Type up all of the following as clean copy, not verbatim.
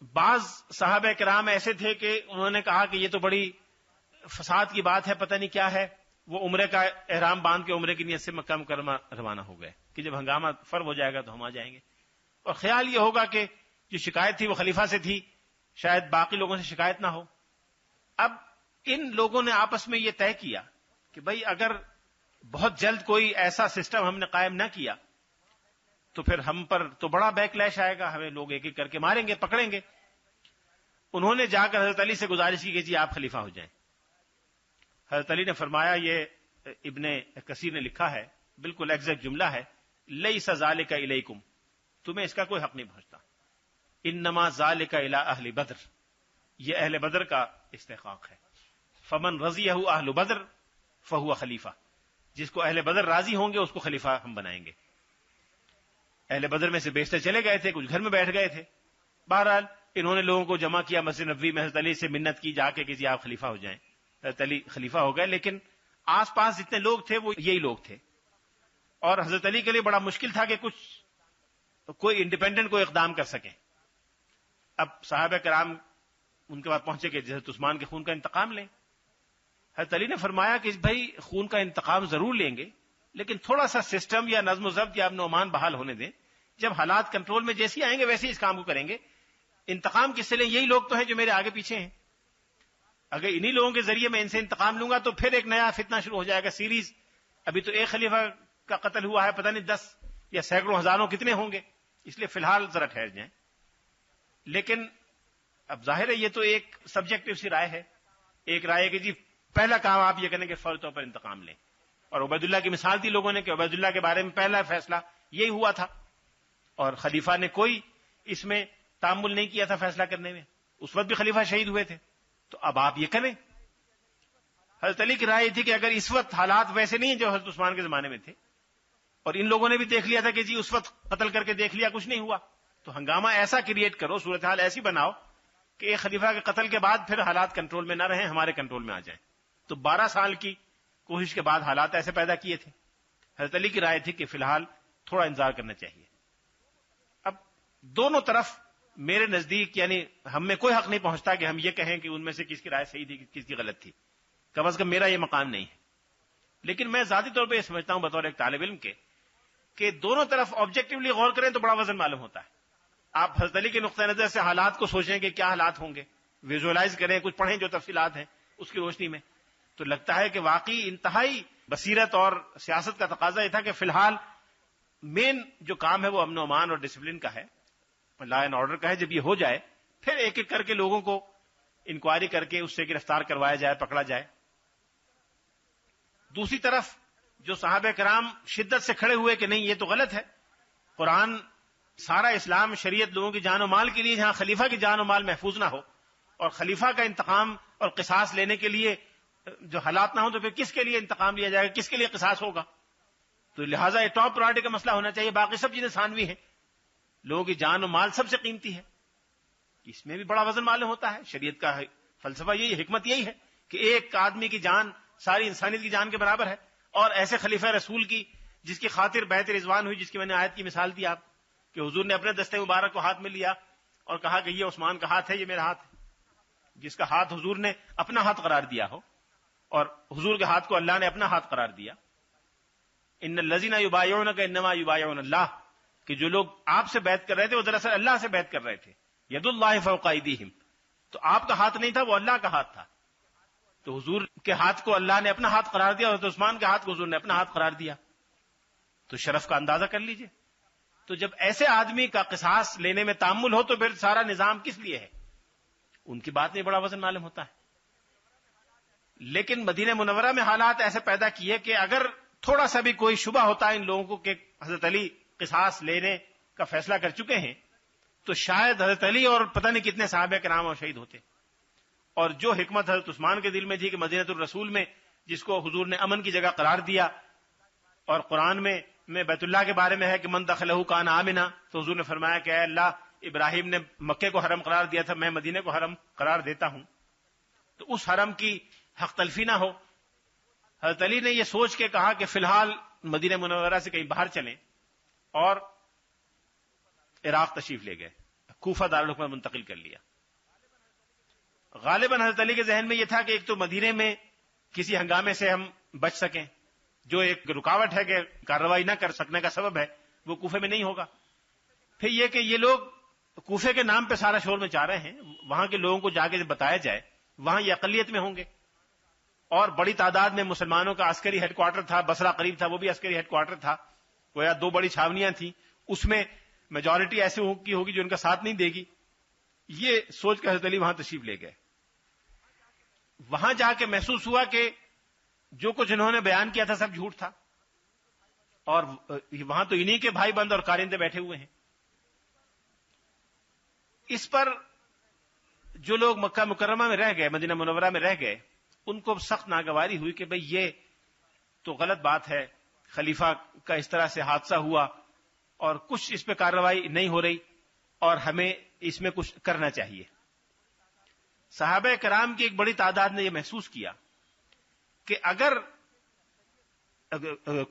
بعض صحابہ کرام ایسے تھے کہ انہوں نے کہا کہ یہ تو بڑی فساد کی بات ہے، پتہ نہیں کیا ہے، وہ عمرے کا احرام باندھ کے عمرے کی نیت سے مکہ مکرمہ روانہ ہو گئے کہ جب ہنگامہ فرب ہو جائے گا تو ہم آ جائیں گے، اور خیال یہ ہوگا کہ جو شکایت تھی وہ خلیفہ سے تھی، شاید باقی لوگوں سے شکایت نہ ہو۔ اب ان لوگوں نے آپس میں یہ طے کیا کہ بھئی اگر بہت جلد کوئی ایسا سسٹم ہم نے قائم نہ کیا تو پھر ہم پر تو بڑا بیک لیش آئے گا، ہمیں لوگ ایک ایک کر کے ماریں گے، پکڑیں گے۔ انہوں نے جا کر حضرت علی سے گزارش کی کہ جی آپ خلیفہ ہو جائیں۔ حضرت علی نے فرمایا، یہ ابن کثیر نے لکھا ہے، بالکل ایگزیکٹ جملہ ہے، لیس ذالک الیکم، تمہیں اس کا کوئی حق نہیں پہنچتا، انما ذالک الی اہل بدر، یہ اہل بدر کا استحقاق ہے، فمن رضیہ اہل بدر فہو خلیفہ، جس کو اہل بدر راضی ہوں گے اس کو خلیفہ ہم بنائیں گے۔ اہل بدر میں سے بیشتر چلے گئے تھے، کچھ گھر میں بیٹھ گئے تھے، بہرحال انہوں نے لوگوں کو جمع کیا مسجد نبوی میں، حضرت علی سے منت کی جا کے کہ جی آپ خلیفہ ہو جائیں۔ حضرت علی خلیفہ ہو گئے، لیکن آس پاس جتنے لوگ تھے وہ یہی لوگ تھے، اور حضرت علی کے لیے بڑا مشکل تھا کہ کچھ کوئی انڈیپینڈنٹ کوئی اقدام کر سکیں۔ اب صحابہ کرام ان کے بعد پہنچے کہ حضرت عثمان کے خون کا انتقام لیں۔ حضرت علی نے فرمایا کہ بھائی خون کا انتقام ضرور لیں گے، لیکن تھوڑا سا سسٹم یا نظم و ضبط یا امن و امان بحال ہونے دیں، جب حالات کنٹرول میں جیسے آئیں گے ویسے ہی اس کام کو کریں گے۔ انتقام کس سے لیں؟ یہی لوگ تو ہیں جو میرے آگے پیچھے ہیں، اگر انہی لوگوں کے ذریعے میں ان سے انتقام لوں گا تو پھر ایک نیا فتنہ شروع ہو جائے گا، سیریز۔ ابھی تو ایک خلیفہ کا قتل ہوا ہے، پتہ نہیں 10 یا سینکڑوں ہزاروں کتنے ہوں گے، اس لیے فی الحال ذرا ٹھہر جائیں۔ لیکن اب ظاہر ہے یہ تو ایک سبجیکٹو سی رائے ہے، ایک رائے کہ جی پہلا کام آپ یہ کریں کہ فوری طور پر انتقام لیں، اور عبید اللہ کی مثال دی لوگوں نے کہ عبید اللہ کے بارے میں پہلا فیصلہ یہی ہوا تھا، اور خلیفہ نے کوئی اس میں تعامل نہیں کیا تھا فیصلہ کرنے میں، اس وقت بھی خلیفہ شہید ہوئے تھے، تو اب آپ یہ کریں۔ حضرت علی کی رائے تھی کہ اگر اس وقت حالات ویسے نہیں ہیں جو حضرت عثمان کے زمانے میں تھے، اور ان لوگوں نے بھی دیکھ لیا تھا کہ جی اس وقت قتل کر کے دیکھ لیا کچھ نہیں ہوا، تو ہنگامہ ایسا کریٹ کرو، صورتحال ایسی بناؤ کہ ایک خلیفہ کے قتل کے بعد پھر حالات کنٹرول میں نہ رہیں، ہمارے کنٹرول میں آ جائیں۔ تو 12 سال کی کوشش کے بعد حالات ایسے پیدا کیے تھے۔ حضرت علی کی رائے تھی کہ فی الحال تھوڑا انتظار کرنا چاہیے۔ اب دونوں طرف میرے نزدیک یعنی ہم میں کوئی حق نہیں پہنچتا کہ ہم یہ کہیں کہ ان میں سے کس کی رائے صحیح تھی کس کی غلط تھی، کم از کم میرا یہ مقام نہیں ہے۔ لیکن میں ذاتی طور پہ یہ سمجھتا ہوں بطور ایک طالب علم کے کہ دونوں طرف آبجیکٹولی غور کریں تو بڑا وزن معلوم ہوتا ہے۔ آپ حضرت علی کے نقطہ نظر سے حالات کو سوچیں کہ کیا حالات ہوں گے، ویژولائز کریں، کچھ پڑھیں جو تفصیلات ہیں اس کی روشنی میں، تو لگتا ہے کہ واقعی انتہائی بصیرت اور سیاست کا تقاضا یہ تھا کہ فی الحال مین جو کام ہے وہ امن و امان اور ڈسپلن کا ہے، لا اینڈ آرڈر کا ہے۔ جب یہ ہو جائے پھر ایک ایک کر کے لوگوں کو انکوائری کر کے اس سے گرفتار کروایا جائے، پکڑا جائے۔ دوسری طرف جو صحابہ کرام شدت سے کھڑے ہوئے کہ نہیں یہ تو غلط ہے، قرآن سارا اسلام شریعت لوگوں کی جان و مال کے لیے، جہاں خلیفہ کی جان و مال محفوظ نہ ہو اور خلیفہ کا انتقام اور قصاص لینے کے لیے جو حالات نہ ہوں تو پھر کس کے لیے انتقام لیا جائے گا، کس کے لیے قصاص ہوگا؟ تو لہٰذا یہ ٹاپ پرائرٹی کا مسئلہ ہونا چاہیے، باقی سب چیزیں ثانوی ہیں، لوگوں کی جان و مال سب سے قیمتی ہے، اس میں بھی بڑا وزن معلوم ہوتا ہے۔ شریعت کا فلسفہ یہی، حکمت یہی ہے کہ ایک آدمی کی جان ساری انسانیت کی جان کے برابر ہے، اور ایسے خلیفہ رسول کی جس کی خاطر بیعت رضوان ہوئی، جس کی میں نے آیت کی مثال دی آپ کہ حضور نے اپنے دستے مبارک کو ہاتھ میں لیا اور کہا کہ یہ عثمان کا ہاتھ ہے، یہ میرا ہاتھ ہے، جس کا ہاتھ حضور نے اپنا ہاتھ قرار دیا ہو، اور حضور کے ہاتھ کو اللہ نے اپنا ہاتھ قرار دیا۔ ان الذین یبایعونک انما یبایعون اللہ، کہ جو لوگ آپ سے بیعت کر رہے تھے وہ دراصل اللہ سے بیعت کر رہے تھے، ید اللہ فوق ایدیہم، تو آپ کا ہاتھ نہیں تھا، وہ اللہ کا ہاتھ تھا، تو حضور کے ہاتھ کو اللہ نے اپنا ہاتھ قرار دیا، اور حضرت عثمان کے ہاتھ کو حضور نے اپنا ہاتھ قرار دیا، تو شرف کا اندازہ کر لیجئے۔ تو جب ایسے آدمی کا قصاص لینے میں تامل ہو تو پھر سارا نظام کس لیے ہے؟ ان کی بات میں بڑا وزن معلوم ہوتا ہے۔ لیکن مدینہ منورہ میں حالات ایسے پیدا کیے کہ اگر تھوڑا سا بھی کوئی شبہ ہوتا ہے ان لوگوں کو کہ حضرت علی قصاص لینے کا فیصلہ کر چکے ہیں، تو شاید حضرت علی اور پتہ نہیں کتنے صحابہ کرام اور شہید ہوتے۔ اور جو حکمت حضرت عثمان کے دل میں تھی کہ مدینہ الرسول میں جس کو حضور نے امن کی جگہ قرار دیا، اور قرآن میں بیت اللہ کے بارے میں ہے کہ من دخلہ کان آمنا، تو حضور نے فرمایا کہ اے اللہ، ابراہیم نے مکے کو حرم قرار دیا تھا، میں مدینہ کو حرم قرار دیتا ہوں، تو اس حرم کی حق تلفی نہ ہو۔ حضرت علی نے یہ سوچ کے کہا کہ فی الحال مدینہ منورہ سے کہیں باہر چلیں، اور عراق تشریف لے گئے، کوفہ دارالحکومت منتقل کر لیا۔ غالباً حضرت علی کے ذہن میں یہ تھا کہ ایک تو مدینے میں کسی ہنگامے سے ہم بچ سکیں، جو ایک رکاوٹ ہے کہ کارروائی نہ کر سکنے کا سبب ہے وہ کوفے میں نہیں ہوگا۔ پھر یہ کہ یہ لوگ کوفے کے نام پہ سارا شور مچا رہے ہیں، وہاں کے لوگوں کو جا کے بتایا جائے وہاں یہ اقلیت میں ہوں گے، اور بڑی تعداد میں مسلمانوں کا عسکری ہیڈ کوارٹر تھا، بصرہ قریب تھا وہ بھی عسکری ہیڈ کوارٹر تھا، گویا 2 بڑی چھاونیاں تھیں، اس میں میجورٹی ایسی کی ہوگی جو ان کا ساتھ نہیں دے گی۔ یہ سوچ کر حضرت علی وہاں تشریف لے گئے۔ وہاں جا کے محسوس ہوا کہ جو کچھ انہوں نے بیان کیا تھا سب جھوٹ تھا، اور وہاں تو انہی کے بھائی بند اور کارندے بیٹھے ہوئے ہیں۔ اس پر جو لوگ مکہ مکرمہ میں رہ گئے، مدینہ منورہ میں رہ گئے، ان کو سخت ناگواری ہوئی کہ بھئی یہ تو غلط بات ہے، خلیفہ کا اس طرح سے حادثہ ہوا اور کچھ اس پہ کارروائی نہیں ہو رہی، اور ہمیں اس میں کچھ کرنا چاہیے۔ صحابہ کرام کی ایک بڑی تعداد نے یہ محسوس کیا کہ اگر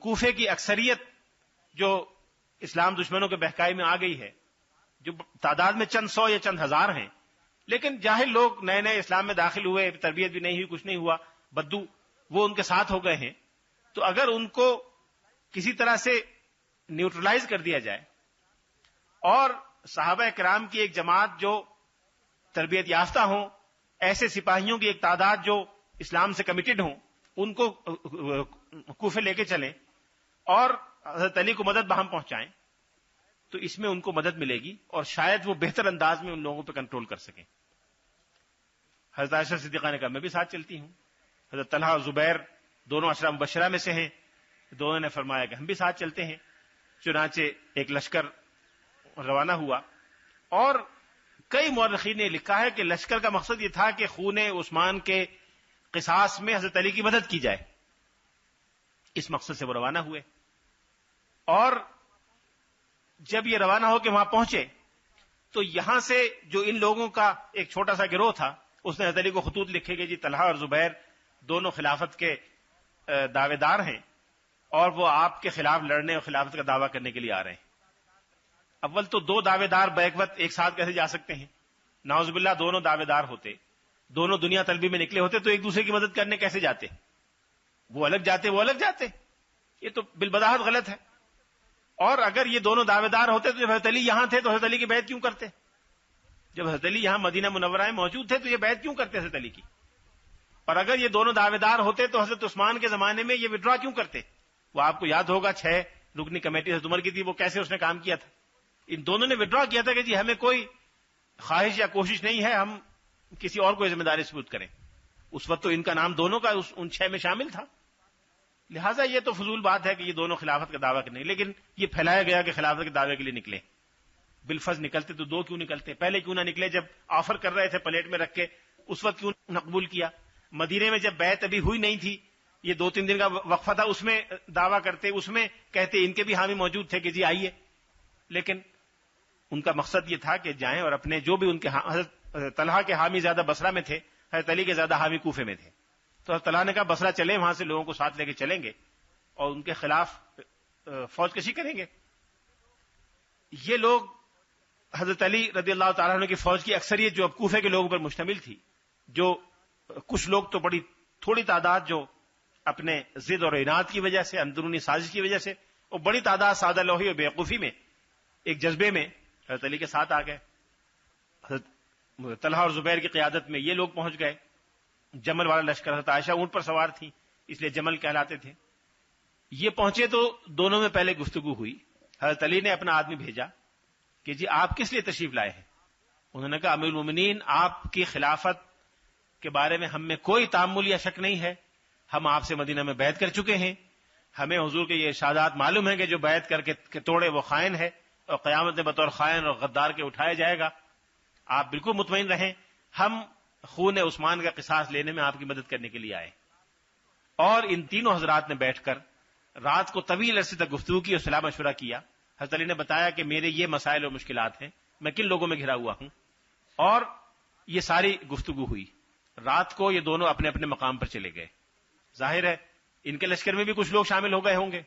کوفے کی اکثریت جو اسلام دشمنوں کے بہکائی میں آ گئی ہے، جو تعداد میں چند سو یا چند ہزار ہیں، لیکن جاہل لوگ نئے نئے اسلام میں داخل ہوئے، تربیت بھی نہیں ہوئی، کچھ نہیں ہوا، بدو وہ ان کے ساتھ ہو گئے ہیں، تو اگر ان کو کسی طرح سے نیوٹرلائز کر دیا جائے اور صحابہ کرام کی ایک جماعت جو تربیت یافتہ ہوں، ایسے سپاہیوں کی ایک تعداد جو اسلام سے کمیٹڈ ہوں، ان کو کوفے لے کے چلیں اور حضرت علی کو مدد بہم پہنچائیں، تو اس میں ان کو مدد ملے گی اور شاید وہ بہتر انداز میں ان لوگوں پہ کنٹرول کر سکیں۔ حضرت عائشہ صدیقہ نے کہا میں بھی ساتھ چلتی ہوں۔ حضرت طلحہ اور زبیر دونوں عشرہ مبشرہ میں سے ہیں، دونوں نے فرمایا کہ ہم بھی ساتھ چلتے ہیں۔ چنانچہ ایک لشکر روانہ ہوا، اور کئی مورخین نے لکھا ہے کہ لشکر کا مقصد یہ تھا کہ خون عثمان کے قصاص میں حضرت علی کی مدد کی جائے، اس مقصد سے وہ روانہ ہوئے۔ اور جب یہ روانہ ہو کے وہاں پہنچے تو یہاں سے جو ان لوگوں کا ایک چھوٹا سا گروہ تھا، اس نے حضرت علی کو خطوط لکھے کہ جی طلحہ اور زبیر دونوں خلافت کے دعوے دار ہیں، اور وہ آپ کے خلاف لڑنے اور خلافت کا دعویٰ کرنے کے لیے آ رہے ہیں۔ اول تو 2 دعوے دار بیک وقت ایک ساتھ کیسے جا سکتے ہیں؟ نعوذ باللہ دونوں دعوے دار ہوتے، دونوں دنیا طلبی میں نکلے ہوتے تو ایک دوسرے کی مدد کرنے کیسے جاتے؟ وہ الگ جاتے، یہ تو بالبداہت غلط ہے۔ اور اگر یہ دونوں دعوے دار ہوتے تو جب حضرت علی یہاں تھے تو حضرت علی کی بیعت کیوں کرتے؟ جب حضرت علی یہاں مدینہ منورہ میں موجود تھے تو یہ بیعت کیوں کرتے حضرت علی کی؟ اور اگر یہ دونوں دعوے دار ہوتے تو حضرت عثمان کے زمانے میں یہ وڈرا کیوں کرتے؟ وہ آپ کو یاد ہوگا 6 رکنی کمیٹی حضرت عمر کی تھی، وہ کیسے اس نے کام کیا تھا؟ ان دونوں نے وڈرا کیا تھا کہ جی ہمیں کوئی خواہش یا کوشش نہیں ہے ہم کسی اور کو ذمہ داری سپرد کریں۔ اس وقت تو ان کا نام دونوں کا ان 6 میں شامل تھا، لہٰذا یہ تو فضول بات ہے کہ یہ دونوں خلافت کا دعویٰ کرنے، لیکن یہ پھیلایا گیا کہ خلافت کے دعوے کے لیے نکلے۔ بالفرض نکلتے تو 2 کیوں نکلتے؟ پہلے کیوں نہ نکلے جب آفر کر رہے تھے پلیٹ میں رکھ کے؟ اس وقت کیوں نہ قبول کیا؟ مدینے میں جب بیعت ابھی ہوئی نہیں تھی، یہ 2-3 دن کا وقفہ تھا، اس میں دعویٰ کرتے، اس میں کہتے ان کے بھی حامی موجود تھے کہ جی آئیے، لیکن ان کا مقصد یہ تھا کہ جائیں اور اپنے جو بھی ان کے حضرت طلحہ کے حامی زیادہ بصرہ میں تھے، حضرت علی کے زیادہ حامی کوفے میں تھے، تو حضرت طلحہ نے کہا بصرہ چلیں، وہاں سے لوگوں کو ساتھ لے کے چلیں گے اور ان کے خلاف فوج کشی کریں گے۔ یہ لوگ حضرت علی رضی اللہ تعالیٰ عنہ کی فوج کی اکثریت جو اب کوفے کے لوگوں پر مشتمل تھی، جو کچھ لوگ تو بڑی تھوڑی تعداد جو اپنے ضد اور عناد کی وجہ سے، اندرونی سازش کی وجہ سے، اور بڑی تعداد سادہ لوحی اور بیوقوفی میں ایک جذبے میں حضرت علی کے ساتھ آ گئے۔ حضرت طلحہ اور زبیر کی قیادت میں یہ لوگ پہنچ گئے۔ جمل والا لشکر، حضرت عائشہ اونٹ پر سوار تھی اس لیے جمل کہلاتے تھے۔ یہ پہنچے تو دونوں میں پہلے گفتگو ہوئی۔ حضرت علی نے اپنا آدمی بھیجا کہ جی آپ کس لیے تشریف لائے ہیں؟ انہوں نے کہا امیر المومنین، آپ کی خلافت کے بارے میں ہم میں کوئی تعمل یا شک نہیں ہے، ہم آپ سے مدینہ میں بیعت کر چکے ہیں، ہمیں حضور کے یہ ارشادات معلوم ہیں کہ جو بیعت کر کے توڑے وہ خائن ہے اور قیامت میں بطور خائن اور غدار کے اٹھایا جائے گا۔ آپ بالکل مطمئن رہیں، ہم خون عثمان کا قصاص لینے میں آپ کی مدد کرنے کے لیے آئے۔ اور ان تینوں حضرات نے بیٹھ کر رات کو طویل عرصے تک گفتگو کی اور صلاح مشورہ کیا۔ حضرت علی نے بتایا کہ میرے یہ مسائل اور مشکلات ہیں، میں کن لوگوں میں گھرا ہوا ہوں، اور یہ ساری گفتگو ہوئی۔ رات کو یہ دونوں اپنے اپنے مقام پر چلے گئے۔ ظاہر ہے ان کے لشکر میں بھی کچھ لوگ شامل ہو گئے ہوں گے،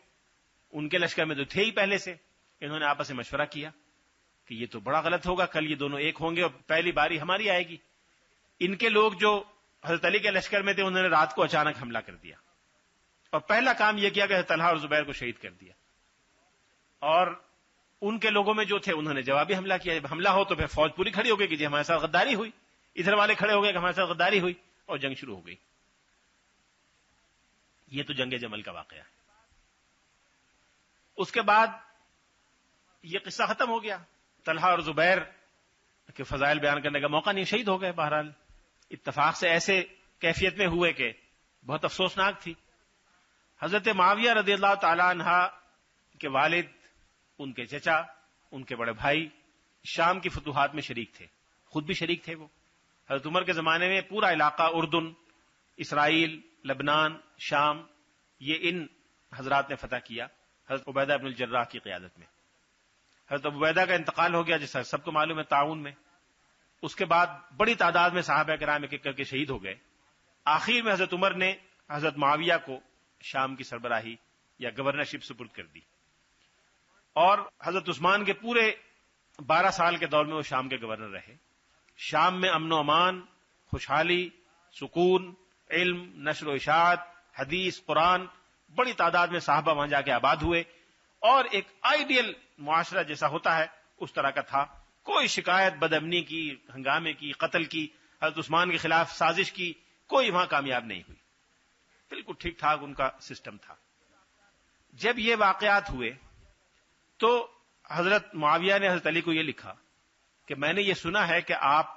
ان کے لشکر میں تو تھے ہی پہلے سے۔ انہوں نے آپس میں مشورہ کیا کہ یہ تو بڑا غلط ہوگا، کل یہ دونوں ایک ہوں گے اور پہلی باری ہماری آئے گی. ان کے لوگ جو حضرت علی کے لشکر میں تھے انہوں نے رات کو اچانک حملہ کر دیا اور پہلا کام یہ کیا کہ حضرت طلحہ اور زبیر کو شہید کر دیا. اور ان کے لوگوں میں جو تھے انہوں نے جوابی حملہ کیا. جب حملہ ہو تو پھر فوج پوری کھڑی ہو گئی کہ جی ہمارے ساتھ غداری ہوئی، ادھر والے کھڑے ہو گئے کہ ہمارے ساتھ غداری ہوئی، اور جنگ شروع ہو گئی. یہ تو جنگ جمل کا واقعہ ہے. اس کے بعد یہ قصہ ختم ہو گیا. طلحہ اور زبیر کے فضائل بیان کرنے کا موقع نہیں، شہید ہو گئے. بہرحال اتفاق سے ایسے کیفیت میں ہوئے کہ بہت افسوسناک تھی. حضرت معاویہ رضی اللہ تعالی عنہ کے والد، ان کے چچا، ان کے بڑے بھائی شام کی فتوحات میں شریک تھے، خود بھی شریک تھے. وہ حضرت عمر کے زمانے میں پورا علاقہ اردن، اسرائیل، لبنان، شام، یہ ان حضرات نے فتح کیا حضرت عبیدہ بن الجراح کی قیادت میں. حضرت عبیدہ کا انتقال ہو گیا جیسا سب کو معلوم ہے تعاون میں. اس کے بعد بڑی تعداد میں صحابہ کرام ایک ایک کر کے شہید ہو گئے. آخر میں حضرت عمر نے حضرت معاویہ کو شام کی سربراہی یا گورنرشپ سپرد کر دی، اور حضرت عثمان کے پورے 12 سال کے دور میں وہ شام کے گورنر رہے. شام میں امن و امان، خوشحالی، سکون، علم، نشر و اشاعت، حدیث، قرآن، بڑی تعداد میں صحابہ وہاں جا کے آباد ہوئے، اور ایک آئیڈیل معاشرہ جیسا ہوتا ہے اس طرح کا تھا. کوئی شکایت بدامنی کی، ہنگامے کی، قتل کی، حضرت عثمان کے خلاف سازش کی کوئی وہاں کامیاب نہیں ہوئی. بالکل ٹھیک ٹھاک ان کا سسٹم تھا. جب یہ واقعات ہوئے تو حضرت معاویہ نے حضرت علی کو یہ لکھا کہ میں نے یہ سنا ہے کہ آپ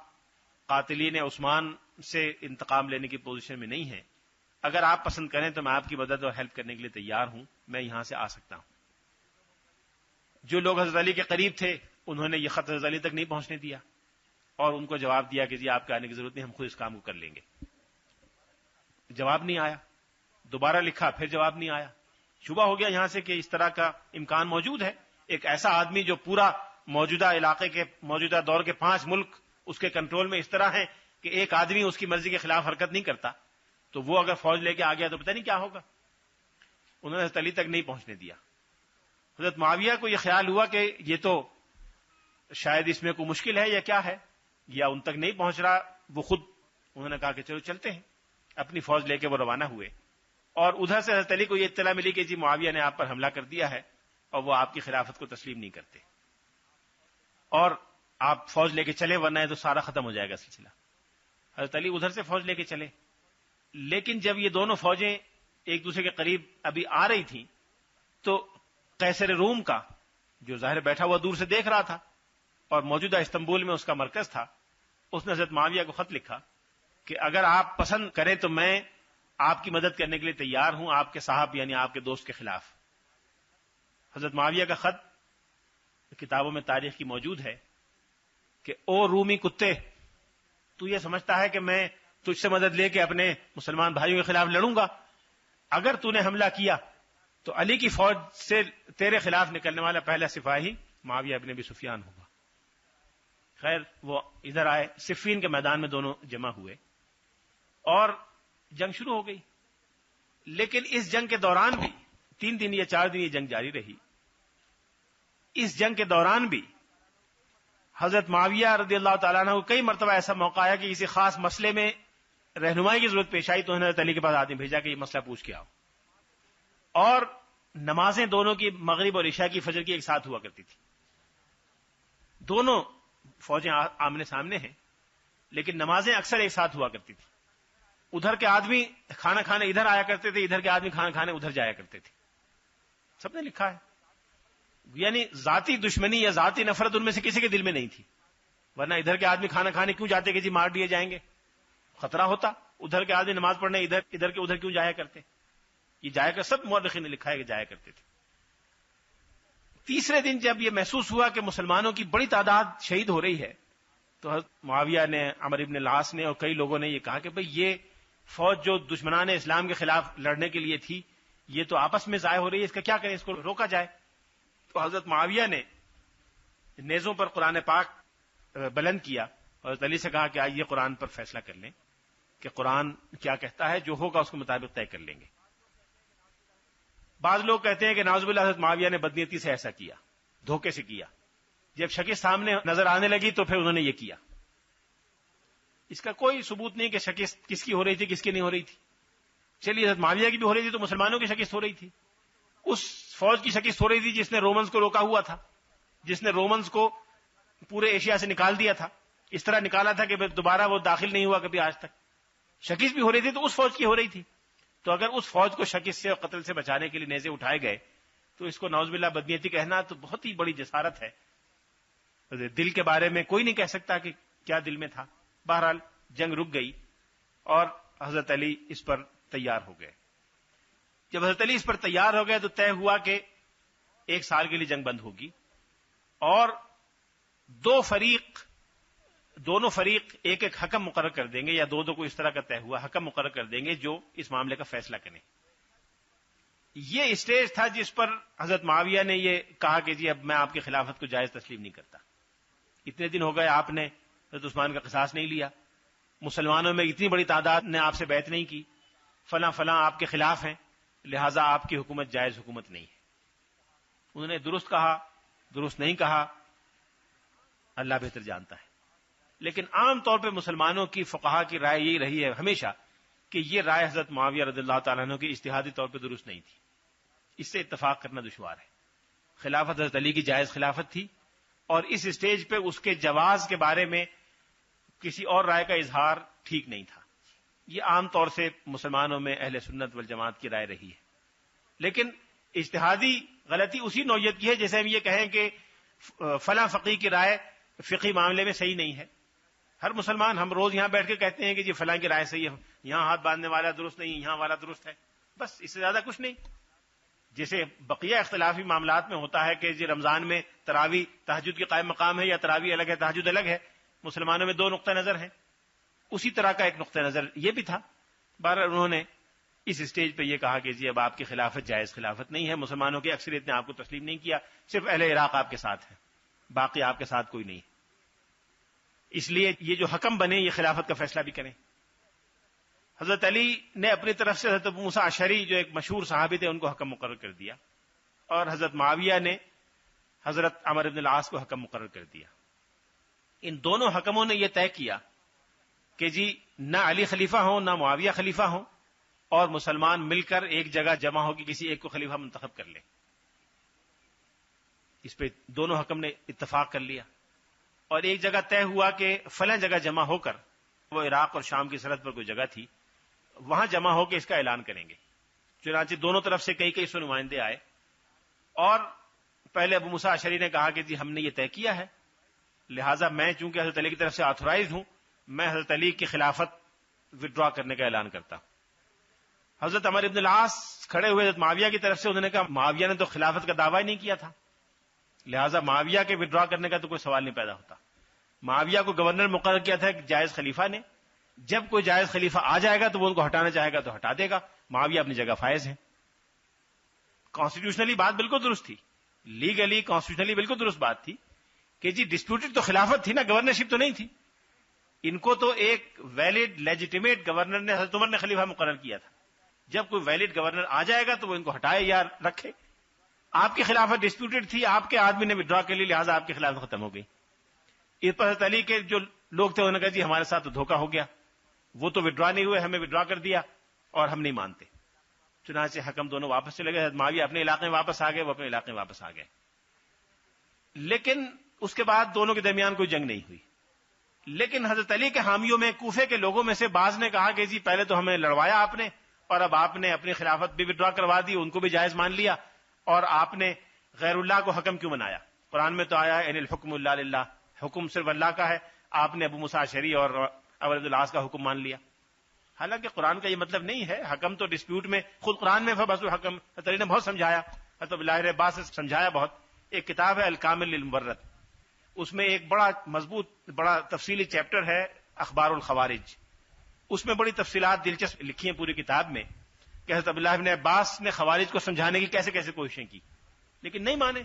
قاتلین عثمان سے انتقام لینے کی پوزیشن میں نہیں ہیں. اگر آپ پسند کریں تو میں آپ کی مدد اور ہیلپ کرنے کے لیے تیار ہوں، میں یہاں سے آ سکتا ہوں. جو لوگ حضرت علی کے قریب تھے انہوں نے یہ خط حضرت علی تک نہیں پہنچنے دیا اور ان کو جواب دیا کہ جی آپ کے آنے کی ضرورت نہیں، ہم خود اس کام کو کر لیں گے. جواب نہیں آیا. دوبارہ لکھا، پھر جواب نہیں آیا. شبہ ہو گیا یہاں سے کہ اس طرح کا امکان موجود ہے. ایک ایسا آدمی جو پورا موجودہ علاقے کے موجودہ دور کے 5 ملک اس کے کنٹرول میں اس طرح ہیں کہ ایک آدمی اس کی مرضی کے خلاف حرکت نہیں کرتا، تو وہ اگر فوج لے کے آ گیا تو پتہ نہیں کیا ہوگا. انہوں نے حضرت علی تک نہیں پہنچنے دیا. حضرت معاویہ کو یہ خیال ہوا کہ یہ تو شاید اس میں کوئی مشکل ہے یا کیا ہے، یا ان تک نہیں پہنچ رہا. وہ خود انہوں نے کہا کہ چلو چلتے ہیں. اپنی فوج لے کے وہ روانہ ہوئے، اور ادھر سے حضرت علی کو یہ اطلاع ملی کہ جی معاویہ نے آپ پر حملہ کر دیا ہے اور وہ آپ کی خلافت کو تسلیم نہیں کرتے، اور آپ فوج لے کے چلے ورنہ تو سارا ختم ہو جائے گا سلسلہ. حضرت علی ادھر سے فوج لے کے چلے، لیکن جب یہ دونوں فوجیں ایک دوسرے کے قریب ابھی آ رہی تھیں تو قیصر روم کا جو ظاہر بیٹھا ہوا دور سے دیکھ رہا تھا اور موجودہ استنبول میں اس کا مرکز تھا، اس نے حضرت معاویہ کو خط لکھا کہ اگر آپ پسند کریں تو میں آپ کی مدد کرنے کے لیے تیار ہوں آپ کے صاحب یعنی آپ کے دوست کے خلاف. حضرت معاویہ کا خط کتابوں میں تاریخ کی موجود ہے کہ او رومی کتے، تو یہ سمجھتا ہے کہ میں تجھ سے مدد لے کے اپنے مسلمان بھائیوں کے خلاف لڑوں گا؟ اگر تو نے حملہ کیا تو علی کی فوج سے تیرے خلاف نکلنے والا پہلا سپاہی معاویہ ابن ابی سفیان ہوگا. خیر وہ ادھر آئے، صفین کے میدان میں دونوں جمع ہوئے اور جنگ شروع ہو گئی. لیکن اس جنگ کے دوران بھی 3 دن یا 4 دن یہ جنگ جاری رہی. اس جنگ کے دوران بھی حضرت معاویہ رضی اللہ تعالیٰ عنہ کو کئی مرتبہ ایسا موقع آیا کہ کسی خاص مسئلے میں رہنمائی کی ضرورت پیش آئی تو انہوں نے حضرت علی کے پاس آدمی بھیجا کہ یہ مسئلہ پوچھ کے آؤ. اور نمازیں دونوں کی مغرب اور عشاء کی فجر کی ایک ساتھ ہوا کرتی تھی. دونوں فوجیں آمنے سامنے ہیں لیکن نمازیں اکثر ایک ساتھ ہوا کرتی تھی. ادھر کے آدمی کھانا کھانے ادھر آیا کرتے تھے، ادھر کے آدمی کھانا کھانے ادھر جایا کرتے تھے. سب نے لکھا ہے. یعنی ذاتی دشمنی یا ذاتی نفرت ان میں سے کسی کے دل میں نہیں تھی، ورنہ ادھر کے آدمی کھانا کھانے کیوں جاتے کہ جی مار دیے جائیں گے، خطرہ ہوتا. ادھر کے آدمی نماز پڑھنے ادھر کے ادھر کیوں جایا کرتے؟ یہ جایا کر سب مورخین نے لکھا ہے کہ جایا کرتے تھے. تیسرے دن جب یہ محسوس ہوا کہ مسلمانوں کی بڑی تعداد شہید ہو رہی ہے تو حضرت معاویہ نے، عمرو ابن العاص نے اور کئی لوگوں نے یہ کہا کہ بھئی یہ فوج جو دشمنان اسلام کے خلاف لڑنے کے لیے تھی یہ تو آپس میں ضائع ہو رہی ہے، اس کا کیا کریں، اس کو روکا جائے. تو حضرت معاویہ نے نیزوں پر قرآن پاک بلند کیا اور حضرت علی سے کہا کہ آئیے قرآن پر فیصلہ کر لیں کہ قرآن کیا کہتا ہے، جو ہوگا اس کے مطابق طے کر لیں گے. بعض لوگ کہتے ہیں کہ نعوذ باللہ حضرت معاویہ نے بدنیتی سے ایسا کیا، دھوکے سے کیا، جب شکست سامنے نظر آنے لگی تو پھر انہوں نے یہ کیا. اس کا کوئی ثبوت نہیں کہ شکست کس کی ہو رہی تھی کس کی نہیں ہو رہی تھی. چلیے حضرت معاویہ کی بھی ہو رہی تھی تو مسلمانوں کی شکست ہو رہی تھی. اس فوج کی شکست ہو رہی تھی جس نے رومنز کو روکا ہوا تھا, جس نے رومنز کو پورے ایشیا سے نکال دیا تھا, اس طرح نکالا تھا کہ دوبارہ وہ داخل نہیں ہوا کبھی آج تک. شکست بھی ہو رہی تھی تو اس فوج کی ہو رہی تھی. تو اگر اس فوج کو شکست سے اور قتل سے بچانے کے لیے نیزے اٹھائے گئے تو اس کو نعوذ باللہ بدنیتی کہنا تو بہت ہی بڑی جسارت ہے. دل کے بارے میں کوئی نہیں کہہ سکتا کہ کیا دل میں تھا. بہرحال جنگ رک گئی اور حضرت علی اس پر تیار ہو گئے. جب حضرت علی اس پر تیار ہو گئے تو طے ہوا کہ 1 سال کے لیے جنگ بند ہوگی اور دونوں فریق ایک ایک حکم مقرر کر دیں گے, یا دو کو اس طرح کا طے ہوا حکم مقرر کر دیں گے جو اس معاملے کا فیصلہ کریں. یہ اسٹیج تھا جس پر حضرت معاویہ نے یہ کہا کہ جی اب میں آپ کی خلافت کو جائز تسلیم نہیں کرتا. اتنے دن ہو گئے آپ نے حضرت عثمان کا قصاص نہیں لیا, مسلمانوں میں اتنی بڑی تعداد نے آپ سے بیعت نہیں کی, فلاں فلاں آپ کے خلاف ہیں, لہذا آپ کی حکومت جائز حکومت نہیں ہے. انہوں نے درست کہا درست نہیں کہا اللہ بہتر جانتا ہے, لیکن عام طور پہ مسلمانوں کی فقہا کی رائے یہی رہی ہے ہمیشہ کہ یہ رائے حضرت معاویہ رضی اللہ تعالیٰ عنہ کی اجتہادی طور پہ درست نہیں تھی. اس سے اتفاق کرنا دشوار ہے. خلافت حضرت علی کی جائز خلافت تھی اور اس اسٹیج پہ اس کے جواز کے بارے میں کسی اور رائے کا اظہار ٹھیک نہیں تھا. یہ عام طور سے مسلمانوں میں اہل سنت والجماعت کی رائے رہی ہے. لیکن اجتہادی غلطی اسی نوعیت کی ہے جیسے ہم یہ کہیں کہ فلاں فقیہ کی رائے فقہی معاملے میں صحیح نہیں ہے. ہر مسلمان ہم روز یہاں بیٹھ کے کہتے ہیں کہ جی فلاں کی رائے صحیح ہے, یہاں ہاتھ باندھنے والا درست نہیں, یہاں والا درست ہے, بس اس سے زیادہ کچھ نہیں. جیسے بقیہ اختلافی معاملات میں ہوتا ہے کہ جی رمضان میں تراویح تہجد کے قائم مقام ہے یا تراویح الگ ہے تہجد الگ ہے, مسلمانوں میں 2 نقطہ نظر ہیں, اسی طرح کا ایک نقطہ نظر یہ بھی تھا. بہرحال انہوں نے اس اسٹیج پہ یہ کہا کہ جی اب آپ کی خلافت جائز خلافت نہیں ہے, مسلمانوں کی اکثریت نے آپ کو تسلیم نہیں کیا, صرف اہل عراق آپ کے ساتھ ہے, باقی آپ کے ساتھ کوئی نہیں ہے, اس لیے یہ جو حکم بنے یہ خلافت کا فیصلہ بھی کریں. حضرت علی نے اپنی طرف سے حضرت ابو موسیٰ اشعری جو ایک مشہور صحابی تھے ان کو حکم مقرر کر دیا, اور حضرت معاویہ نے حضرت عمرو بن العاص کو حکم مقرر کر دیا. ان دونوں حکموں نے یہ طے کیا کہ جی نہ علی خلیفہ ہوں نہ معاویہ خلیفہ ہوں, اور مسلمان مل کر ایک جگہ جمع ہو کے کسی ایک کو خلیفہ منتخب کر لیں. اس پہ دونوں حکم نے اتفاق کر لیا اور ایک جگہ طے ہوا کہ فلاں جگہ جمع ہو کر, وہ عراق اور شام کی سرحد پر کوئی جگہ تھی, وہاں جمع ہو کے اس کا اعلان کریں گے. چنانچہ دونوں طرف سے کئی سو نمائندے آئے اور پہلے ابو موسیٰ اشعری نے کہا کہ جی ہم نے یہ طے کیا ہے, لہٰذا میں چونکہ حضرت علی کی طرف سے آتھورائز ہوں, میں حضرت علی کی خلافت وڈرا کرنے کا اعلان کرتا ہوں. حضرت عمرو بن العاص کھڑے ہوئے حضرت معاویہ کی طرف سے, انہوں نے کہا معاویہ نے تو خلافت کا دعویٰ ہی نہیں کیا تھا, لہٰذا معاویہ کے وڈرا کرنے کا تو کوئی سوال نہیں پیدا ہوتا. معاویہ کو گورنر مقرر کیا تھا جائز خلیفہ نے, جب کوئی جائز خلیفہ آ جائے گا تو وہ ان کو ہٹانا چاہے گا تو ہٹا دے گا, معاویہ اپنی جگہ فائز ہیں. کانسٹیٹیوشنلی بات بالکل درست تھی, لیگلی کانسٹیٹیوشنلی بالکل درست بات تھی کہ جی ڈسپیوٹڈ تو خلافت تھی نا, گورنرشپ تو نہیں تھی. ان کو تو ایک ویلڈ لیجیٹیمیٹ گورنر نے حضرت عمر نے خلیفہ مقرر کیا تھا, جب کوئی ویلڈ گورنر آ جائے گا تو وہ ان کو ہٹائے یا رکھے. آپ کی خلافت ڈسپیوٹڈ تھی, آپ کے آدمی نے وڈرا کے لیے, لہٰذا آپ کی خلافت ختم ہو گئی. اس پر حضرت علی کے جو لوگ تھے انہوں نے کہا جی ہمارے ساتھ تو دھوکہ ہو گیا, وہ تو وڈرا نہیں ہوئے, ہمیں وڈرا کر دیا اور ہم نہیں مانتے. چنانچہ حکم دونوں واپس چلے گئے, حضرت معاویہ اپنے علاقے میں واپس آ گئے, وہ اپنے علاقے میں واپس آ گئے. لیکن اس کے بعد دونوں کے درمیان کوئی جنگ نہیں ہوئی. لیکن حضرت علی کے حامیوں میں کوفے کے لوگوں میں سے بعض نے کہا کہ جی پہلے تو ہمیں لڑوایا آپ نے, اور اب آپ نے اپنی خلافت بھی وڈرا کروا دی, ان کو بھی جائز مان لیا, اور آپ نے غیر اللہ کو حکم کیوں بنایا؟ قرآن میں تو آیا ہے ان الحکم الا للہ, حکم صرف اللہ کا ہے, آپ نے ابو موسیٰ اشعری اور عمرو بن العاص کا حکم مان لیا. حالانکہ قرآن کا یہ مطلب نہیں ہے, حکم تو ڈسپیوٹ میں خود قرآن میں فبعث الحکم, حضرت علی نے بہت سمجھایا, حضرت عبداللہ عباس سے سمجھایا بہت. ایک کتاب ہے الکامل للمبرد, اس میں ایک بڑا مضبوط بڑا تفصیلی چیپٹر ہے اخبار الخوارج, اس میں بڑی تفصیلات دلچسپ لکھی ہیں پوری کتاب میں کہ حضرت عبداللہ ابن عباس نے خوارج کو سمجھانے کی کیسے کیسے کوششیں کی لیکن نہیں مانے.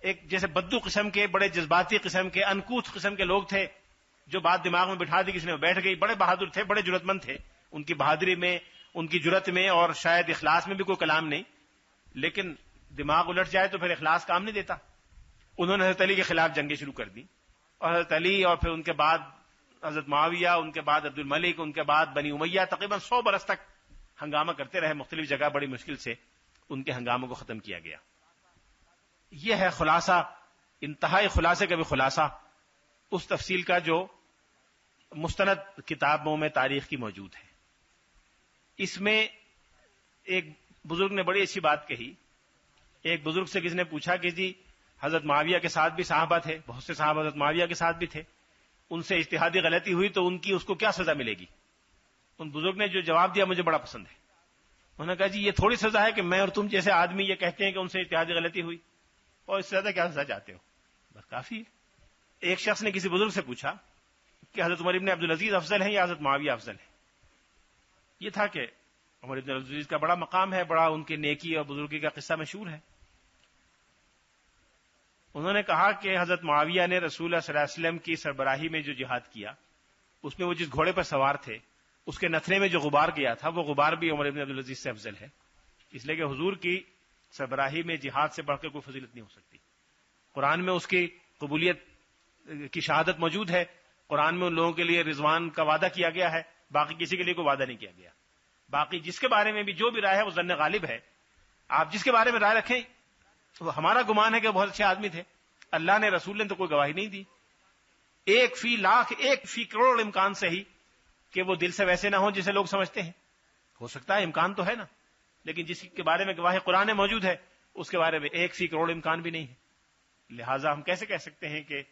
ایک جیسے بدو قسم کے, بڑے جذباتی قسم کے, انکوت قسم کے لوگ تھے جو بات دماغ میں بٹھا دی, کسی نے بیٹھ گئی. بڑے بہادر تھے, بڑے جرت مند تھے, ان کی بہادری میں, ان کی جرت میں اور شاید اخلاص میں بھی کوئی کلام نہیں, لیکن دماغ الٹ جائے تو پھر اخلاص کام نہیں دیتا. انہوں نے حضرت علی کے خلاف جنگیں شروع کر دی، اور حضرت علی اور پھر ان کے بعد حضرت معاویہ، ان کے بعد عبد الملک، ان کے بعد بنی امیہ تقریباً 100 برس تک ہنگامہ کرتے رہے مختلف جگہ، بڑی مشکل سے ان کے ہنگاموں کو ختم کیا گیا۔ یہ ہے خلاصہ، انتہائی خلاصے کا بھی خلاصہ اس تفصیل کا جو مستند کتابوں میں تاریخ کی موجود ہے۔ اس میں ایک بزرگ نے بڑی اچھی بات کہی۔ ایک بزرگ سے کسی نے پوچھا کہ جی حضرت معاویہ کے ساتھ بھی صحابہ تھے، بہت سے صحابہ حضرت معاویہ کے ساتھ بھی تھے، ان سے اجتہادی غلطی ہوئی تو ان کی اس کو کیا سزا ملے گی؟ ان بزرگ نے جو جواب دیا مجھے بڑا پسند ہے۔ انہوں نے کہا جی یہ تھوڑی سزا ہے کہ میں اور تم جیسے آدمی یہ کہتے ہیں کہ ان سے اجتہادی غلطی ہوئی، اور اس سے زیادہ کیا سزا چاہتے ہو؟ بس کافی ہے۔ ایک شخص نے کسی بزرگ سے پوچھا کہ حضرت عمر ابن عبدالعزیز افضل ہیں یا حضرت معاویہ افضل ہے؟ یہ تھا کہ عمر ابن عبدالعزیز کا بڑا مقام ہے، بڑا ان کی نیکی اور بزرگی کا قصہ مشہور ہے۔ انہوں نے کہا کہ حضرت معاویہ نے رسول اللہ صلی اللہ علیہ وسلم کی سربراہی میں جو جہاد کیا، اس میں وہ جس گھوڑے پر سوار تھے اس کے نتھنے میں جو غبار گیا تھا وہ غبار بھی عمر ابن عبدالعزیز سے افضل ہے، اس لیے کہ حضور کی سربراہی میں جہاد سے بڑھ کر کوئی فضیلت نہیں ہو سکتی۔ قرآن میں اس کی قبولیت کی شہادت موجود ہے، قرآن میں ان لوگوں کے لیے رضوان کا وعدہ کیا گیا ہے، باقی کسی کے لیے کوئی وعدہ نہیں کیا گیا۔ باقی جس کے بارے میں بھی جو بھی رائے ہے وہ ظن غالب ہے، آپ جس کے بارے میں رائے رکھیں وہ ہمارا گمان ہے کہ وہ بہت اچھے آدمی تھے، اللہ نے رسول نے تو کوئی گواہی نہیں دی۔ 1/1,00,000 1/1,00,00,000 امکان سے ہی کہ وہ دل سے ویسے نہ ہوں جسے لوگ سمجھتے ہیں، ہو سکتا ہے، امکان تو ہے نا، لیکن جس کے بارے میں گواہی قرآن میں موجود ہے اس کے بارے میں 1/1,00,00,000 امکان بھی نہیں ہے۔ لہٰذا ہم کیسے کہہ سکتے ہیں کہ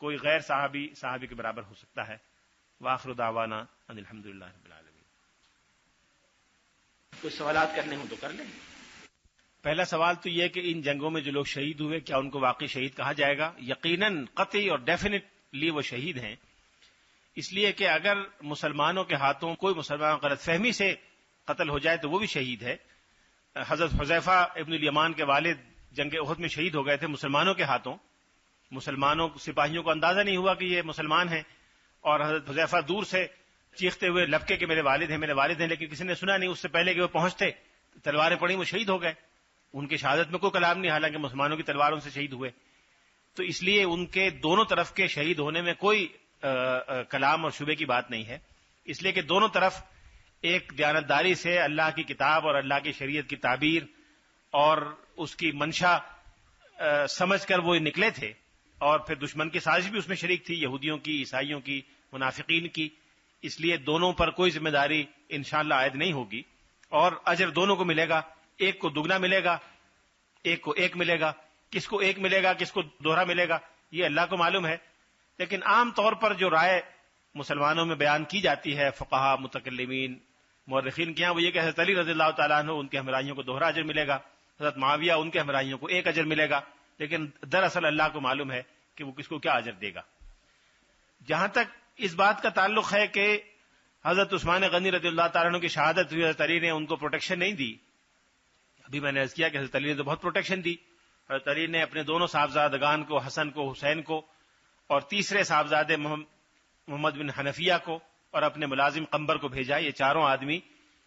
کوئی غیر صحابی کے برابر ہو سکتا ہے؟ وآخر دعوانا ان الحمدللہ رب العالمین۔ کچھ سوالات کرنے ہوں تو کر لیں۔ پہلا سوال تو یہ کہ ان جنگوں میں جو لوگ شہید ہوئے کیا ان کو واقعی شہید کہا جائے گا؟ یقیناً، قطعی اور ڈیفینیٹلی وہ شہید ہیں، اس لیے کہ اگر مسلمانوں کے ہاتھوں کوئی مسلمان غلط فہمی سے قتل ہو جائے تو وہ بھی شہید ہے۔ حضرت حذیفہ ابن الیمان کے والد جنگ احد میں شہید ہو گئے تھے مسلمانوں کے ہاتھوں، مسلمانوں سپاہیوں کو اندازہ نہیں ہوا کہ یہ مسلمان ہیں، اور حضرت حذیفہ دور سے چیختے ہوئے لپکے کہ میرے والد ہیں میرے والد ہیں، لیکن کسی نے سنا نہیں، اس سے پہلے کہ وہ پہنچتے تلواریں پڑیں وہ شہید ہو گئے۔ ان کی شہادت میں کوئی کلام نہیں، حالانکہ مسلمانوں کی تلواروں سے شہید ہوئے، تو اس لیے ان کے دونوں طرف کے شہید ہونے میں کوئی کلام اور شبے کی بات نہیں ہے، اس لیے کہ دونوں طرف ایک دیانتداری سے اللہ کی کتاب اور اللہ کی شریعت کی تعبیر اور اس کی منشا سمجھ کر وہ نکلے تھے، اور پھر دشمن کی سازش بھی اس میں شریک تھی، یہودیوں کی، عیسائیوں کی، منافقین کی، اس لیے دونوں پر کوئی ذمہ داری انشاءاللہ عائد نہیں ہوگی، اور اجر دونوں کو ملے گا، ایک کو دگنا ملے گا، ایک کو ایک ملے گا، کس کو ایک ملے گا کس کو دوہرا ملے گا یہ اللہ کو معلوم ہے، لیکن عام طور پر جو رائے مسلمانوں میں بیان کی جاتی ہے فقہا، متکلمین، مورخین کے یہاں، وہ یہ کہ حضرت علی رضی اللہ تعالیٰ عنہ ان کے ہمراہیوں کو دوہرا اجر ملے گا، حضرت معاویہ ان کے ہمراہیوں کو ایک اجر ملے گا، لیکن دراصل اللہ کو معلوم ہے کہ وہ کس کو کیا اجر دے گا۔ جہاں تک اس بات کا تعلق ہے کہ حضرت عثمان غنی رضی اللہ تعالیٰ عنہ کی شہادت ہوئی، حضرت علی نے ان کو پروٹیکشن نہیں دی، ابھی میں نے عرض کیا کہ حضرت علی نے تو بہت پروٹیکشن دی۔ حضرت علی نے اپنے دونوں صاحبزادگان کو، حسن کو، حسین کو، اور تیسرے صاحبزادے محمد بن حنفیہ کو اور اپنے ملازم قنبر کو بھیجا۔ یہ چاروں آدمی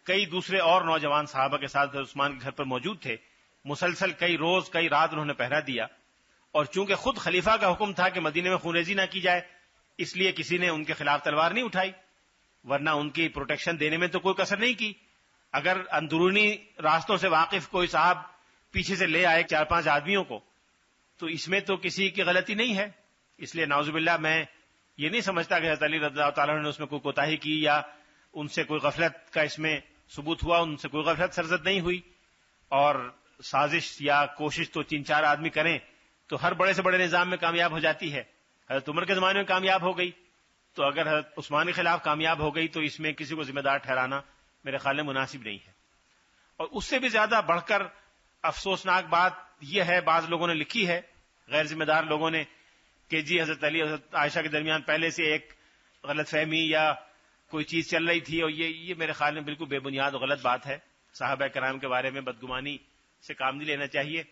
کئی دوسرے اور نوجوان صحابہ کے ساتھ حضرت عثمان کے گھر پر موجود تھے، مسلسل کئی روز کئی رات انہوں نے پہرا دیا، اور چونکہ خود خلیفہ کا حکم تھا کہ مدینے میں خونریزی نہ کی جائے، اس لیے کسی نے ان کے خلاف تلوار نہیں اٹھائی، ورنہ ان کی پروٹیکشن دینے میں تو کوئی کسر نہیں کی۔ اگر اندرونی راستوں سے واقف کوئی صاحب پیچھے سے لے آئے 4-5 آدمیوں کو تو اس میں تو کسی کی غلطی نہیں ہے، اس لیے نعوذ باللہ میں یہ نہیں سمجھتا کہ حضرت علی رضی اللہ تعالیٰ نے اس میں کوئی کوتاہی کی یا ان سے کوئی غفلت کا اس میں ثبوت ہوا، ان سے کوئی غفلت سرزد نہیں ہوئی، اور سازش یا کوشش تو 3-4 آدمی کریں تو ہر بڑے سے بڑے نظام میں کامیاب ہو جاتی ہے۔ حضرت عمر کے زمانے میں کامیاب ہو گئی، تو اگر حضرت عثمان کے خلاف کامیاب ہو گئی تو اس میں کسی کو ذمہ دار ٹھہرانا میرے خیال میں مناسب نہیں ہے۔ اور اس سے بھی زیادہ بڑھ کر افسوسناک بات یہ ہے، بعض لوگوں نے لکھی ہے، غیر ذمہ دار لوگوں نے، کہ جی حضرت علی حضرت عائشہ کے درمیان پہلے سے ایک غلط فہمی یا کوئی چیز چل رہی تھی، اور یہ میرے خیال میں بالکل بے بنیاد اور غلط بات ہے۔ صحابہ کرام کے بارے میں بدگمانی سے کام نہیں لینا چاہیے،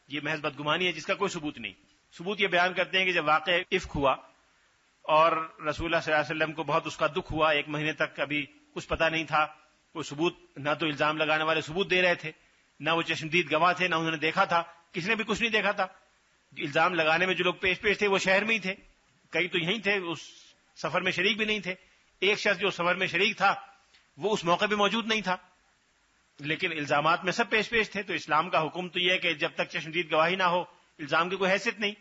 یہ محض بدگمانی ہے جس کا کوئی ثبوت نہیں۔ ثبوت یہ بیان کرتے ہیں کہ جب واقع افک ہوا اور رسول اللہ صلی اللہ علیہ وسلم کو بہت اس کا دکھ ہوا، 1 مہینے تک ابھی کچھ پتہ نہیں تھا، کوئی ثبوت، نہ تو الزام لگانے والے ثبوت دے رہے تھے، نہ وہ چشمدید گواہ تھے، نہ انہوں نے دیکھا تھا، کسی نے بھی کچھ نہیں دیکھا تھا۔ الزام لگانے میں جو لوگ پیش تھے وہ شہر میں ہی تھے، کئی تو یہیں تھے، اس سفر میں شریک بھی نہیں تھے. ایک شخص جو سفر میں شریک تھا وہ اس موقع پہ موجود نہیں تھا، لیکن الزامات میں سب پیش تھے. تو اسلام کا حکم تو یہ ہے کہ جب تک چشمدید گواہی نہ ہو الزام کی کوئی حیثیت نہیں.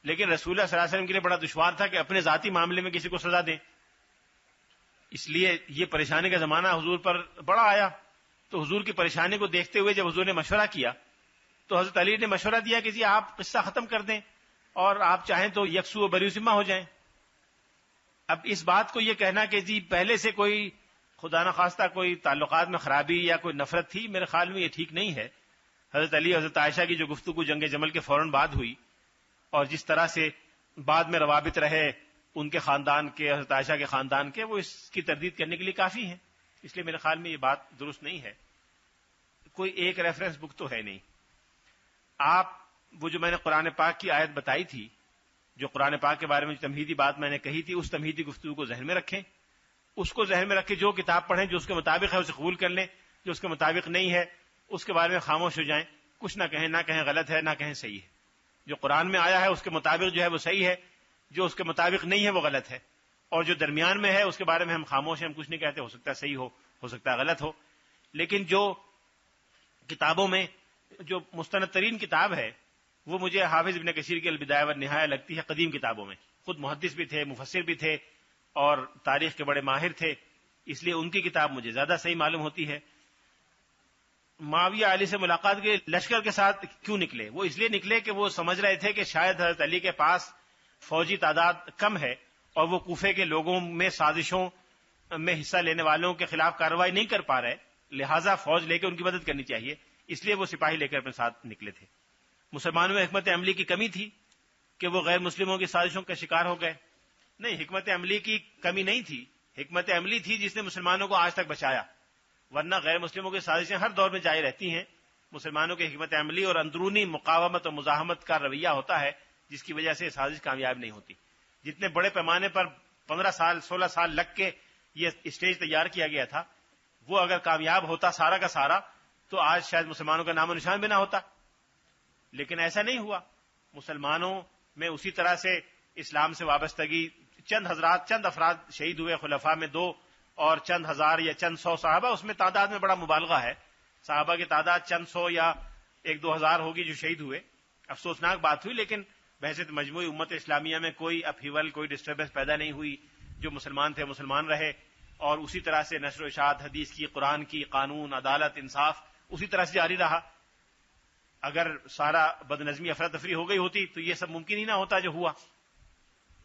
لیکن رسول اللہ صلی اللہ علیہ وسلم کے لیے بڑا دشوار تھا کہ اپنے ذاتی معاملے میں کسی کو سزا دیں. اس لیے یہ پریشانی کا زمانہ حضور پر بڑا آیا. تو حضور کی پریشانی کو دیکھتے ہوئے جب حضور نے مشورہ کیا تو حضرت علی نے مشورہ دیا کہ جی آپ قصہ ختم کر دیں اور آپ چاہیں تو یکسو و بری ذمہ ہو جائیں. اب اس بات کو یہ کہنا کہ جی پہلے سے کوئی خدا نخواستہ کوئی تعلقات میں خرابی یا کوئی نفرت تھی، میرے خیال میں یہ ٹھیک نہیں ہے. حضرت علی اور حضرت عائشہ کی جو گفتگو جنگ جمل کے فوراً بعد ہوئی اور جس طرح سے بعد میں روابط رہے ان کے خاندان کے، حضرت عائشہ کے خاندان کے، وہ اس کی تردید کرنے کے لیے کافی ہیں. اس لیے میرے خیال میں یہ بات درست نہیں ہے. کوئی ایک ریفرنس بک تو ہے نہیں. آپ وہ جو میں نے قرآن پاک کی آیت بتائی تھی، جو قرآن پاک کے بارے میں جو تمہیدی بات میں نے کہی تھی، اس تمہیدی گفتگو کو ذہن میں رکھیں. اس کو ذہن میں رکھ کے جو کتاب پڑھیں جو اس کے مطابق ہے اسے قبول کر لیں، جو اس کے مطابق نہیں ہے اس کے بارے میں خاموش ہو جائیں. کچھ نہ کہیں غلط ہے، نہ کہیں صحیح ہے. جو قرآن میں آیا ہے اس کے مطابق جو ہے وہ صحیح ہے، جو اس کے مطابق نہیں ہے وہ غلط ہے. اور جو درمیان میں ہے اس کے بارے میں ہم خاموش ہیں، ہم کچھ نہیں کہتے. ہو سکتا ہے صحیح ہو سکتا ہے غلط ہو. لیکن جو کتابوں میں جو مستند ترین کتاب ہے وہ مجھے حافظ ابن کثیر کی البدایہ والنہایہ لگتی ہے. قدیم کتابوں میں خود محدث بھی تھے، مفسر بھی تھے اور تاریخ کے بڑے ماہر تھے، اس لیے ان کی کتاب مجھے زیادہ صحیح معلوم ہوتی ہے. معاویہ علی سے ملاقات کے لشکر کے ساتھ کیوں نکلے؟ وہ اس لیے نکلے کہ وہ سمجھ رہے تھے کہ شاید حضرت علی کے پاس فوجی تعداد کم ہے اور وہ کوفے کے لوگوں میں سازشوں میں حصہ لینے والوں کے خلاف کارروائی نہیں کر پا رہے، لہٰذا فوج لے کے ان کی مدد کرنی چاہیے. اس لیے وہ سپاہی لے کر اپنے ساتھ نکلے تھے. مسلمانوں میں حکمت عملی کی کمی تھی کہ وہ غیر مسلموں کی سازشوں کا شکار ہو گئے؟ نہیں، حکمت عملی کی کمی نہیں تھی، حکمت عملی تھی جس نے مسلمانوں کو آج تک بچایا. ورنہ غیر مسلموں کی سازشیں ہر دور میں جاری رہتی ہیں. مسلمانوں کی حکمت عملی اور اندرونی مقاومت اور مزاحمت کا رویہ ہوتا ہے جس کی وجہ سے سازش کامیاب نہیں ہوتی. جتنے بڑے پیمانے پر 15 سال 16 سال لگ کے یہ اسٹیج تیار کیا گیا تھا، وہ اگر کامیاب ہوتا سارا کا سارا تو آج شاید مسلمانوں کا نام و نشان بھی نہ ہوتا. لیکن ایسا نہیں ہوا. مسلمانوں میں اسی طرح سے اسلام سے وابستگی چند افراد شہید ہوئے، خلفاء میں 2 اور چند ہزار یا چند 100 صحابہ. اس میں تعداد میں بڑا مبالغہ ہے، صحابہ کی تعداد چند 100 یا 1-2 ہزار ہوگی جو شہید ہوئے. افسوسناک بات ہوئی، لیکن بحیثیت مجموعی امت اسلامیہ میں کوئی اپہیول، کوئی ڈسٹربنس پیدا نہیں ہوئی. جو مسلمان تھے مسلمان رہے اور اسی طرح سے نشر و اشاعت حدیث کی، قرآن کی، قانون، عدالت، انصاف اسی طرح سے جاری رہا. اگر سارا بدنظمی افراتفری ہو گئی ہوتی تو یہ سب ممکن ہی نہ ہوتا جو ہوا.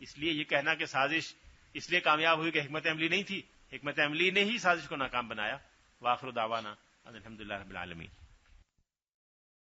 اس لیے یہ کہنا کہ سازش اس لیے کامیاب ہوئی کہ حکمت عملی نہیں تھی، حکمت عملی نے ہی سازش کو ناکام بنایا. وآخر دعوانا الحمدللہ رب العالمین.